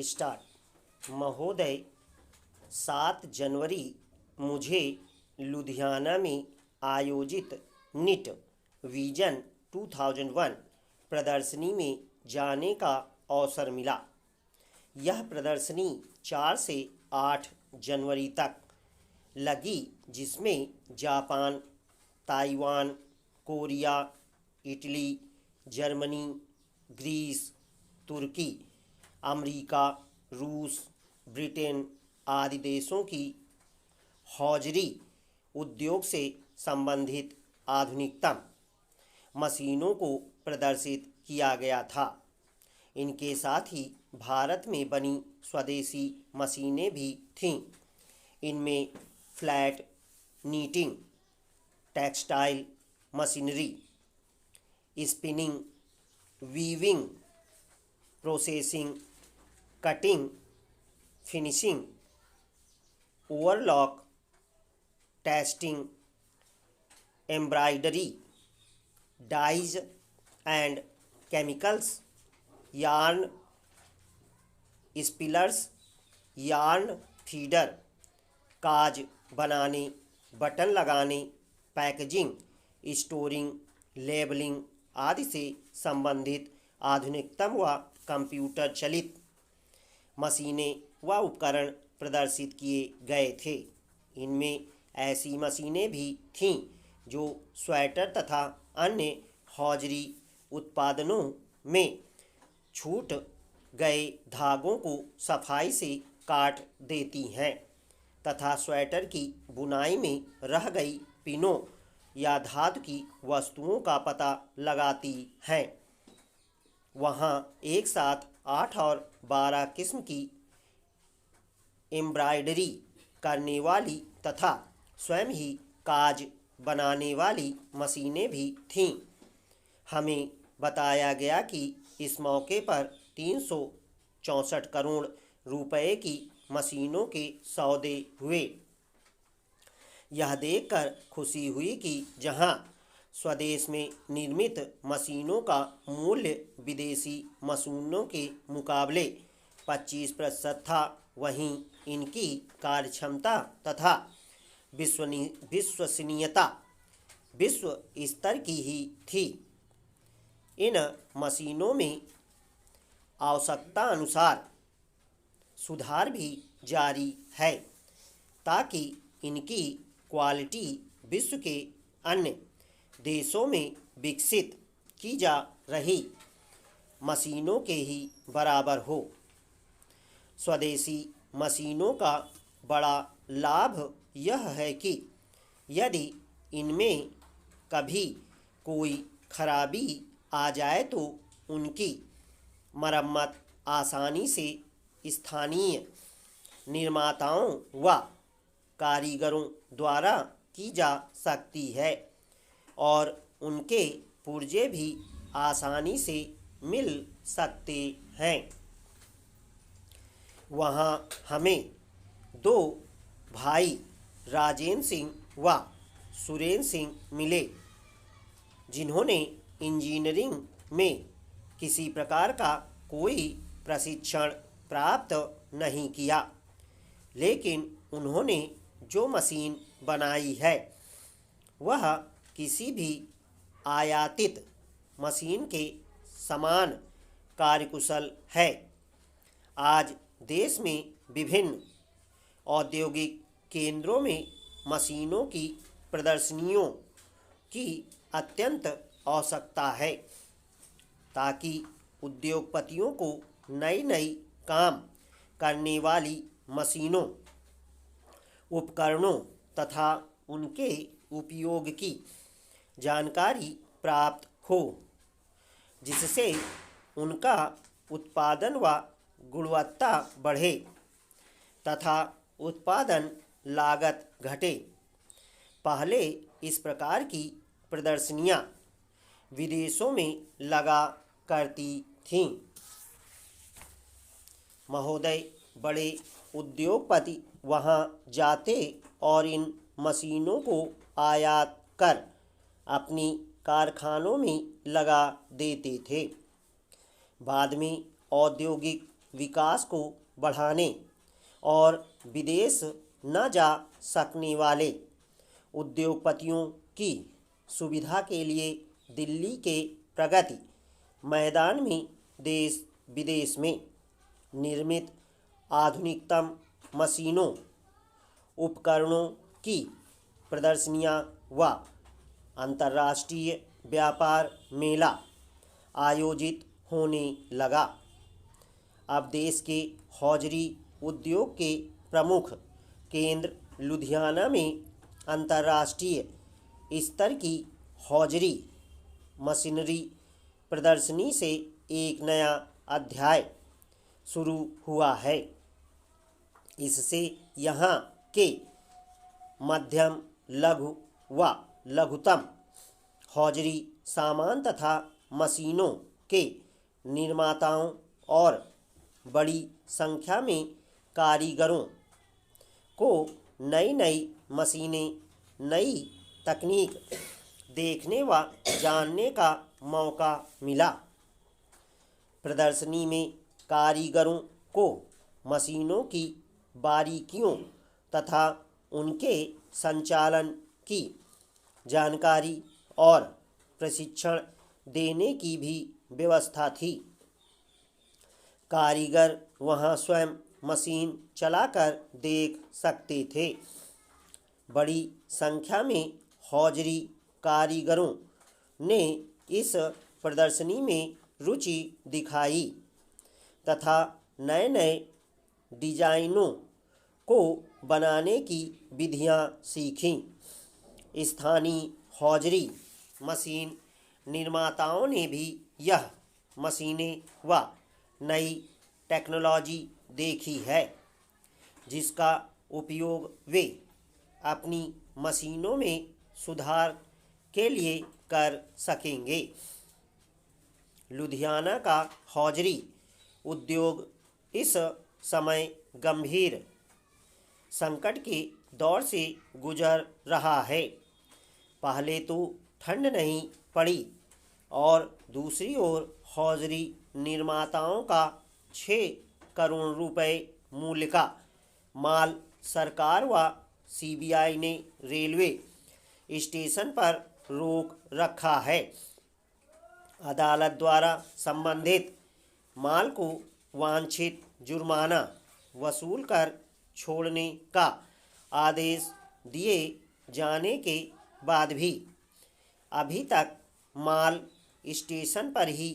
Start. महोदय, 7 जनवरी मुझे लुधियाना में आयोजित निट विजन 2001 प्रदर्शनी में जाने का अवसर मिला। यह प्रदर्शनी 4 से 8 जनवरी तक लगी, जिसमें Japan, Taiwan, Korea, Italy, Germany, Greece, तुर्की, अमेरिका, रूस, ब्रिटेन आदि देशों की हौजरी उद्योग से संबंधित आधुनिकतम मशीनों को प्रदर्शित किया गया था। इनके साथ ही भारत में बनी स्वदेशी मशीनें भी थीं। इनमें flat knitting, textile machinery, spinning, weaving, processing, cutting, finishing, overlock, testing, embroidery, dyes and chemicals, yarn spillers, yarn feeder, काज बनाने, बटन लगाने, पैकेजिंग, स्टोरिंग, लेबलिंग आदि से संबंधित आधुनिकतम व कंप्यूटर चलित मशीनें व उपकरण प्रदर्शित किए गए थे। इनमें ऐसी मशीनें भी थीं जो स्वेटर तथा अन्य हौजरी उत्पादनों में छूट गए धागों को सफाई से काट देती हैं तथा स्वेटर की बुनाई में रह गई पिनों या धातु की वस्तुओं का पता लगाती हैं। वहाँ एक साथ 8 और 12 किस्म की एम्ब्रॉयडरी करने वाली तथा स्वयं ही काज बनाने वाली मशीनें भी थीं। हमें बताया गया कि इस मौके पर 364 करोड़ रुपए की मशीनों के सौदे हुए। यह देखकर खुशी हुई कि जहां स्वदेश में निर्मित मशीनों का मूल्य विदेशी मशीनों के मुकाबले 25% था, वहीं इनकी कार्यक्षमता तथा विश्वसनीयता विश्व स्तर की ही थी। इन मशीनों में आवश्यकता अनुसार सुधार भी जारी है ताकि इनकी क्वालिटी विश्व के अन्य देशों में विकसित की जा रही मशीनों के ही बराबर हो। स्वदेशी मशीनों का बड़ा लाभ यह है कि यदि इनमें कभी कोई खराबी आ जाए तो उनकी मरम्मत आसानी से स्थानीय निर्माताओं व कारीगरों द्वारा की जा सकती है और उनके पुर्जे भी आसानी से मिल सकते हैं। वहाँ हमें 2 भाई राजेंद्र सिंह व सुरेंद्र सिंह मिले, जिन्होंने इंजीनियरिंग में किसी प्रकार का कोई प्रशिक्षण प्राप्त नहीं किया, लेकिन उन्होंने जो मशीन बनाई है वह किसी भी आयातित मशीन के समान कार्यकुशल है। आज देश में विभिन्न औद्योगिक केंद्रों में मशीनों की प्रदर्शनियों की अत्यंत आवश्यकता है ताकि उद्योगपतियों को नई नई काम करने वाली मशीनों, उपकरणों तथा उनके उपयोग की जानकारी प्राप्त हो, जिससे उनका उत्पादन व गुणवत्ता बढ़े तथा उत्पादन लागत घटे। पहले इस प्रकार की प्रदर्शनियां विदेशों में लगा करती थीं। महोदय, बड़े उद्योगपति वहां जाते और इन मशीनों को आयात कर अपनी कारखानों में लगा देते थे। बाद में औद्योगिक विकास को बढ़ाने और विदेश न जा सकने वाले उद्योगपतियों की सुविधा के लिए दिल्ली के प्रगति मैदान में देश विदेश में निर्मित आधुनिकतम मशीनों उपकरणों की प्रदर्शनियां व अंतर्राष्ट्रीय व्यापार मेला आयोजित होने लगा। अब देश के हौजरी उद्योग के प्रमुख केंद्र लुधियाना में अंतर्राष्ट्रीय स्तर की हौजरी मशीनरी प्रदर्शनी से एक नया अध्याय शुरू हुआ है। इससे यहाँ के मध्यम लघु व लघुतम हौजरी सामान तथा मशीनों के निर्माताओं और बड़ी संख्या में कारीगरों को नई नई मशीनें नई तकनीक देखने व जानने का मौका मिला। प्रदर्शनी में कारीगरों को मशीनों की बारीकियों तथा उनके संचालन की जानकारी और प्रशिक्षण देने की भी व्यवस्था थी। कारीगर वहां स्वयं मशीन चलाकर देख सकते थे। बड़ी संख्या में हौजरी कारीगरों ने इस प्रदर्शनी में रुचि दिखाई तथा नए नए डिजाइनों को बनाने की विधियां सीखीं। स्थानीय हौजरी मशीन निर्माताओं ने भी यह मशीनें व नई टेक्नोलॉजी देखी है, जिसका उपयोग वे अपनी मशीनों में सुधार के लिए कर सकेंगे। लुधियाना का हौजरी उद्योग इस समय गंभीर संकट के दौर से गुजर रहा है। पहले तो ठंड नहीं पड़ी और दूसरी ओर हौजरी निर्माताओं का 6 करोड़ रुपए मूल्य का माल सरकार व सीबीआई ने रेलवे स्टेशन पर रोक रखा है। अदालत द्वारा संबंधित माल को वांछित जुर्माना वसूल कर छोड़ने का आदेश दिए जाने के बाद भी अभी तक माल स्टेशन पर ही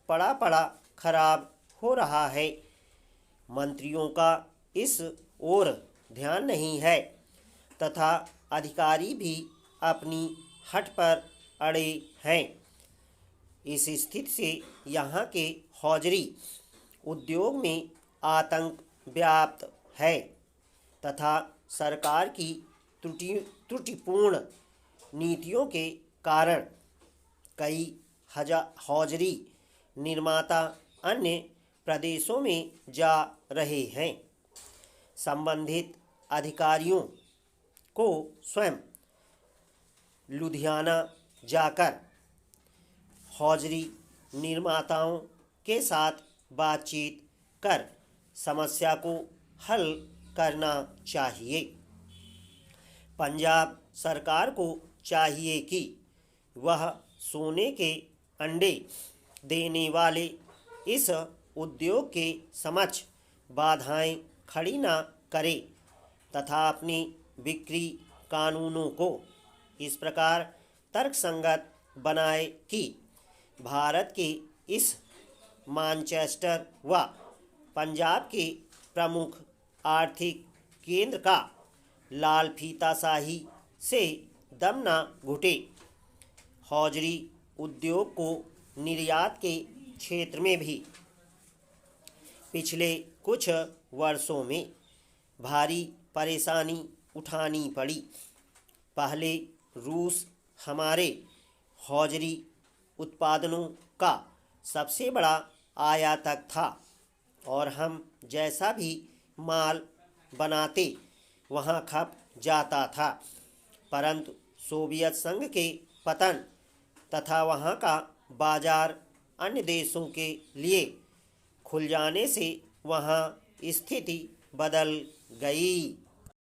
पड़ा खराब हो रहा है। मंत्रियों का इस ओर ध्यान नहीं है तथा अधिकारी भी अपनी हट पर अड़े हैं। इस स्थिति से यहाँ के हौजरी उद्योग में आतंक व्याप्त है तथा सरकार की त्रुटिपूर्ण नीतियों के कारण कई हौजरी निर्माता अन्य प्रदेशों में जा रहे हैं। संबंधित अधिकारियों को स्वयं लुधियाना जाकर हौजरी निर्माताओं के साथ बातचीत कर समस्या को हल करना चाहिए। पंजाब सरकार को चाहिए कि वह सोने के अंडे देने वाले इस उद्योग के समक्ष बाधाएं खड़ी न करे तथा अपने बिक्री कानूनों को इस प्रकार तर्कसंगत बनाए कि भारत के इस मैनचेस्टर व पंजाब के प्रमुख आर्थिक केंद्र का लाल फीताशाही से दम न घुटे। हौजरी उद्योग को निर्यात के क्षेत्र में भी पिछले कुछ वर्षों में भारी परेशानी उठानी पड़ी। पहले रूस हमारे हौजरी उत्पादनों का सबसे बड़ा आयातक था और हम जैसा भी माल बनाते वहाँ खप जाता था, परंतु सोवियत संघ के पतन तथा वहाँ का बाजार अन्य देशों के लिए खुल जाने से वहाँ स्थिति बदल गई।